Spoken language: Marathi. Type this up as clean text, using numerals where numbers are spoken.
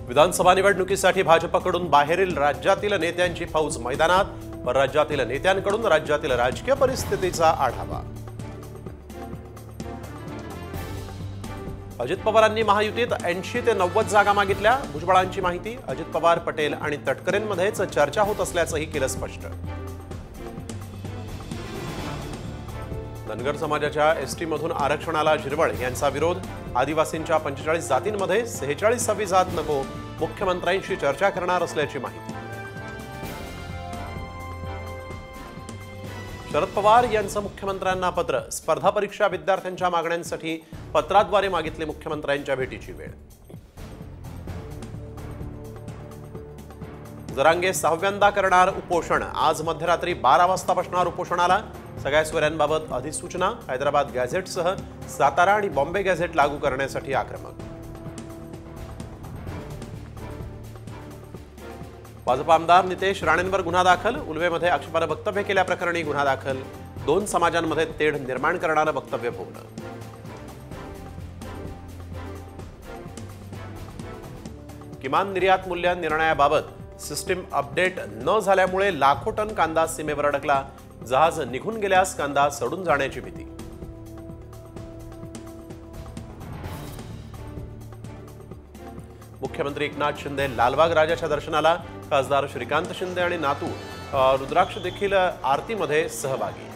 विधानसभा निवडणुकीसाठी भाजपकडून बाहेरील राज्यातील नेत्यांची फौज मैदानात, परराज्यातील नेत्यांकडून राज्यातील राजकीय परिस्थितीचा आढावा। अजित पवारांनी महायुतीत 80 ते 90 जागा मागितल्या, भुजबळांची माहिती। अजित पवार, पटेल आणि तटकरेंमध्येच चर्चा होत असल्याचंही केलं स्पष्ट। धनगर समाजाच्या एसटी मधून आरक्षणाला झिरवळ यांचा विरोध, आदिवासींच्या 45 जातींमध्ये 46वी जात नको, मुख्यमंत्र्यांशी चर्चा करणार असल्याची माहिती। शरद पवार यांचं मुख्यमंत्र्यांना पत्र, स्पर्धा परीक्षा विद्यार्थ्यांच्या मागण्यांसाठी पत्राद्वारे मागितले मुख्यमंत्र्यांच्या भेटीची वेळ। जरांगे 6व्यांदा करणार उपोषण, आज मध्यरात्री 12 वाजता बसणार उपोषणाला। सगळ्या सोयऱ्यांबाबत अधिसूचना, हैदराबाद गॅझेटसह सातारा आणि बॉम्बे गॅझेट लागू करण्यासाठी आक्रमक। भाजप आमदार नितेश राणेंवर गुन्हा दाखल, उलवेमध्ये आक्षेपार्ह वक्तव्य केल्याप्रकरणी गुन्हा दाखल। 2 समाजांमध्ये तेढ निर्माण करणारं वक्तव्य पूर्ण। किमान निर्यात मूल्य निर्णयाबाबत सिस्टीम अपडेट न झाल्यामुळे लाखो टन कांदा सीमेवर अडकला, जहाज निघून गेल्यास कांदा सडून जाण्याची भीती। मुख्यमंत्री एकनाथ शिंदे लालबाग राजाच्या दर्शनाला, खासदार श्रीकांत शिंदे आणि नातू रुद्राक्ष देखील आरतीमध्ये सहभागी।